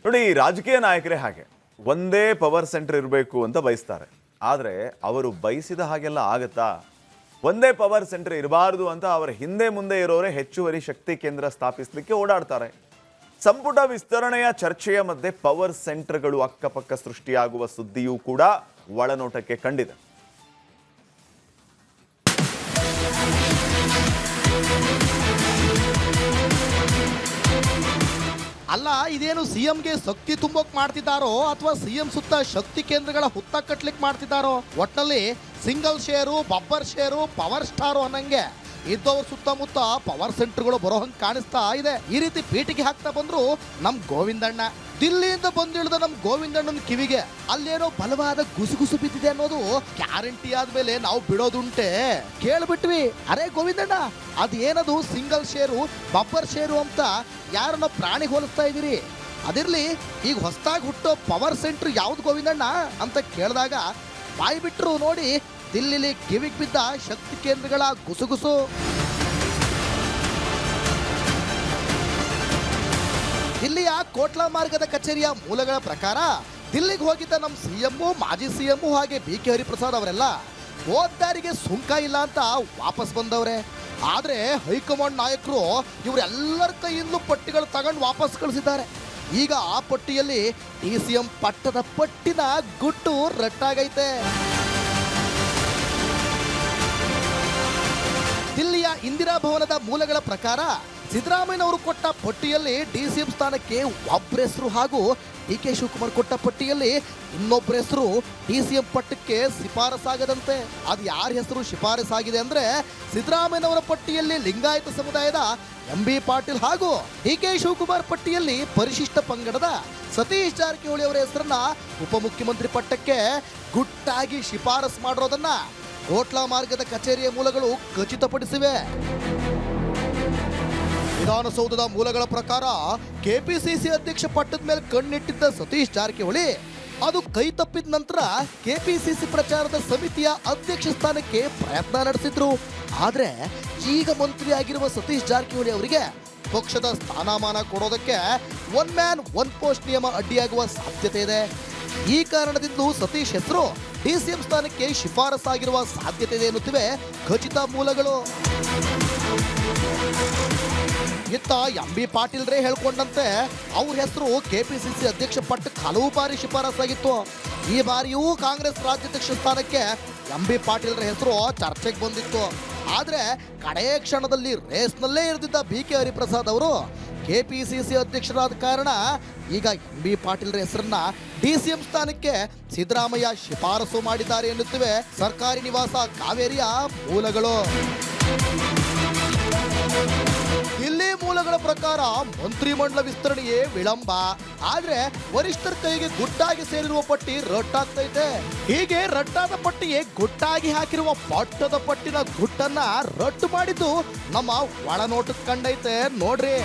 ನೋಡಿ, ರಾಜಕೀಯ ನಾಯಕರೇ ಹಾಗೆ ಒಂದೇ ಪವರ್ ಸೆಂಟರ್ ಇರಬೇಕು ಅಂತ ಬಯಸ್ತಾರೆ. ಆದರೆ ಅವರು ಬಯಸಿದ ಹಾಗೆಲ್ಲ ಆಗತ್ತಾ? ಒಂದೇ ಪವರ್ ಸೆಂಟರ್ ಇರಬಾರ್ದು ಅಂತ ಅವರ ಹಿಂದೆ ಮುಂದೆ ಇರೋರೇ ಹೆಚ್ಚುವರಿ ಶಕ್ತಿ ಕೇಂದ್ರ ಸ್ಥಾಪಿಸಲಿಕ್ಕೆ ಓಡಾಡ್ತಾರೆ. ಸಂಪುಟ ವಿಸ್ತರಣೆಯ ಚರ್ಚೆಯ ಮಧ್ಯೆ ಪವರ್ ಸೆಂಟರ್ಗಳು ಅಕ್ಕಪಕ್ಕ ಸೃಷ್ಟಿಯಾಗುವ ಸುದ್ದಿಯೂ ಕೂಡ ಒಳನೋಟಕ್ಕೆ ಕಂಡಿದೆ. ಅಲ್ಲ, ಇದೇನು ಸಿಎಂಗೆ ಶಕ್ತಿ ತುಂಬೋಕ್ ಮಾಡ್ತಿದ್ದಾರೋ ಅಥವಾ ಸಿಎಂ ಸುತ್ತ ಶಕ್ತಿ ಕೇಂದ್ರಗಳ ಹುತ್ತ ಕಟ್ಲಿಕ್ಕೆ ಮಾಡ್ತಿದ್ದಾರೋ? ಒಟ್ನಲ್ಲಿ single share, Babbar share, power star ಅನ್ನಂಗೆ ಇದ್ದವ್ರ ಸುತ್ತಮುತ್ತ ಪವರ್ ಸೆಂಟರ್ಗಳು ಬರೋ ಹಂಗೆ ಕಾಣಿಸ್ತಾ ಇದೆ. ಈ ರೀತಿ ಪೀಟಿಗೆ ಹಾಕ್ತಾ ಬಂದ್ರು ನಮ್ ಗೋವಿಂದಣ್ಣ. ದಿಲ್ಲಿಯಿಂದ ಬಂದಿಳಿದ ನಮ್ ಗೋವಿಂದಣ್ಣನ ಕಿವಿಗೆ ಅಲ್ಲೇನೋ ಬಲವಾದ ಗುಸುಗುಸು ಬಿದ್ದಿದೆ ಅನ್ನೋದು ಗ್ಯಾರಂಟಿ ಆದ್ಮೇಲೆ ನಾವು ಬಿಡೋದುಂಟೆ. ಕೇಳ್ಬಿಟ್ವಿ, ಅರೆ ಗೋವಿಂದಣ್ಣ, ಅದ್ ಏನದು ಸಿಂಗಲ್ ಶೇರು, ಬಬ್ಬರ್ ಶೇರು ಅಂತ ಯಾರನ್ನ ಪ್ರಾಣಿ ಹೋಲಿಸ್ತಾ ಇದೀರಿ? ಅದಿರ್ಲಿ, ಈಗ ಹೊಸದಾಗಿ ಹುಟ್ಟೋ ಪವರ್ ಸೆಂಟರ್ ಯಾವ್ದು ಗೋವಿಂದಣ್ಣ ಅಂತ ಕೇಳಿದಾಗ ಬಾಯಿ ಬಿಟ್ರು ನೋಡಿ, ದಿಲ್ಲಿಲಿ ಕಿವಿಗೆ ಬಿದ್ದ ಶಕ್ತಿ ಕೇಂದ್ರಗಳ ಗುಸುಗುಸು. ದಿಲ್ಲಿಯ ಕೋಟ್ಲಾ ಮಾರ್ಗದ ಕಚೇರಿಯ ಮೂಲಗಳ ಪ್ರಕಾರ ದಿಲ್ಲಿಗೆ ಹೋಗಿದ್ದ ನಮ್ಮ ಸಿಎಂ, ಮಾಜಿ ಸಿಎಂ ಹಾಗೆ BK ಹರಿಪ್ರಸಾದ್ ಅವರೆಲ್ಲ ಹೋದಾರಿಗೆ ಸುಂಕ ಇಲ್ಲ ಅಂತ ವಾಪಸ್ ಬಂದವ್ರೆ. ಆದ್ರೆ ಹೈಕಮಾಂಡ್ ನಾಯಕರು ಇವರೆಲ್ಲರ ಕೈಯಿಂದಲೂ ಪಟ್ಟಿಗಳು ತಗೊಂಡು ವಾಪಸ್ ಕಳಿಸಿದ್ದಾರೆ. ಈಗ ಆ ಪಟ್ಟಿಯಲ್ಲಿ DCM ಪಟ್ಟದ ಪಟ್ಟಿನ ಗುಟ್ಟು ರಟ್ಟಾಗೈತೆ. ದಿಲ್ಲಿಯ ಇಂದಿರಾ ಭವನದ ಮೂಲಗಳ ಪ್ರಕಾರ ಸಿದ್ದರಾಮಯ್ಯನವರು ಕೊಟ್ಟ ಪಟ್ಟಿಯಲ್ಲಿ DCM ಸ್ಥಾನಕ್ಕೆ ಒಬ್ಬರ ಹೆಸರು ಹಾಗೂ DK ಶಿವಕುಮಾರ್ ಕೊಟ್ಟ ಪಟ್ಟಿಯಲ್ಲಿ ಇನ್ನೊಬ್ಬರ ಹೆಸರು DCM ಪಟ್ಟಕ್ಕೆ ಶಿಫಾರಸಾಗದಂತೆ. ಅದು ಯಾರ ಹೆಸರು ಶಿಫಾರಸಾಗಿದೆ ಅಂದ್ರೆ, ಸಿದ್ದರಾಮಯ್ಯನವರ ಪಟ್ಟಿಯಲ್ಲಿ ಲಿಂಗಾಯತ ಸಮುದಾಯದ MB ಪಾಟೀಲ್ ಹಾಗೂ DK ಶಿವಕುಮಾರ್ ಪಟ್ಟಿಯಲ್ಲಿ ಪರಿಶಿಷ್ಟ ಪಂಗಡದ ಸತೀಶ್ ಜಾರಕಿಹೊಳಿ ಅವರ ಹೆಸರನ್ನ ಉಪಮುಖ್ಯಮಂತ್ರಿ ಪಟ್ಟಕ್ಕೆ ಗುಟ್ಟಾಗಿ ಶಿಫಾರಸು ಮಾಡಿರೋದನ್ನ ಕೋಟ್ಲಾ ಮಾರ್ಗದ ಕಚೇರಿಯ ಮೂಲಗಳು ಖಚಿತಪಡಿಸಿವೆ. ವಿಧಾನಸೌಧದ ಮೂಲಗಳ ಪ್ರಕಾರ KPCC ಅಧ್ಯಕ್ಷ ಪಟ್ಟದ ಮೇಲೆ ಕಣ್ಣಿಟ್ಟಿದ್ದ ಸತೀಶ್ ಜಾರಕಿಹೊಳಿ ಅದು ಕೈ ತಪ್ಪಿದ ನಂತರ KPCC ಪ್ರಚಾರದ ಸಮಿತಿಯ ಅಧ್ಯಕ್ಷ ಸ್ಥಾನಕ್ಕೆ ಪ್ರಯತ್ನ ನಡೆಸಿದ್ರು. ಆದ್ರೆ ಈಗ ಮಂತ್ರಿಯಾಗಿರುವ ಸತೀಶ್ ಜಾರಕಿಹೊಳಿ ಅವರಿಗೆ ಪಕ್ಷದ ಸ್ಥಾನಮಾನ ಕೊಡೋದಕ್ಕೆ ಒನ್ ಮ್ಯಾನ್ ಒನ್ ಪೋಸ್ಟ್ ನಿಯಮ ಅಡ್ಡಿಯಾಗುವ ಸಾಧ್ಯತೆ ಇದೆ. ಈ ಕಾರಣದಿಂದ ಸತೀಶ್ ಹೆಸರು DCM ಸ್ಥಾನಕ್ಕೆ ಶಿಫಾರಸಾಗಿರುವ ಸಾಧ್ಯತೆ ಇದೆ ಎನ್ನುತ್ತಿವೆ ಖಚಿತ ಮೂಲಗಳು. ಇತ್ತ MB ಪಾಟೀಲ್ರೇ ಹೇಳ್ಕೊಂಡಂತೆ ಅವ್ರ ಹೆಸರು KPCC ಅಧ್ಯಕ್ಷ ಪಟ್ಟಕ್ಕೆ ಹಲವು ಬಾರಿ ಶಿಫಾರಸಾಗಿತ್ತು. ಈ ಬಾರಿಯೂ ಕಾಂಗ್ರೆಸ್ ರಾಜ್ಯಾಧ್ಯಕ್ಷ ಸ್ಥಾನಕ್ಕೆ MB ಪಾಟೀಲ್ರ ಹೆಸರು ಚರ್ಚೆಗೆ ಬಂದಿತ್ತು. ಆದ್ರೆ ಕಡೆಯ ಕ್ಷಣದಲ್ಲಿ ರೇಸ್ನಲ್ಲೇ ಇರಿದಿದ್ದ BK ಹರಿಪ್ರಸಾದ್ ಅವರು KPCC ಅಧ್ಯಕ್ಷರಾದ ಕಾರಣ ಈಗ MB ಪಾಟೀಲ್ರ ಹೆಸರನ್ನ DCM ಸ್ಥಾನಕ್ಕೆ ಸಿದ್ದರಾಮಯ್ಯ ಶಿಫಾರಸು ಮಾಡಿದ್ದಾರೆ ಎನ್ನುತ್ತಿವೆ ಸರ್ಕಾರಿ ನಿವಾಸ ಕಾವೇರಿಯ ಮೂಲಗಳು. ಇಲ್ಲಿ ಮೂಲಗಳ ಪ್ರಕಾರ ಮಂತ್ರಿಮಂಡಲ ವಿಸ್ತರಣೆಯೇ ವಿಳಂಬ. ಆದ್ರೆ ವರಿಷ್ಠರ ಕೈಗೆ ಗುಟ್ಟಾಗಿ ಸೇರಿರುವ ಪಟ್ಟಿ ರಟ್ಟಾಗ್ತೈತೆ. ಹೀಗೆ ರಟ್ಟಾದ ಪಟ್ಟಿಗೆ ಗುಟ್ಟಾಗಿ ಹಾಕಿರುವ ಪಟ್ಟದ ಪಟ್ಟಿನ ಗುಟ್ಟನ್ನ ರಟ್ಟು ಮಾಡಿದ್ದು ನಮ್ಮ ಒಳನೋಟಕ್ಕೆ ಕಂಡೈತೆ ನೋಡ್ರಿ.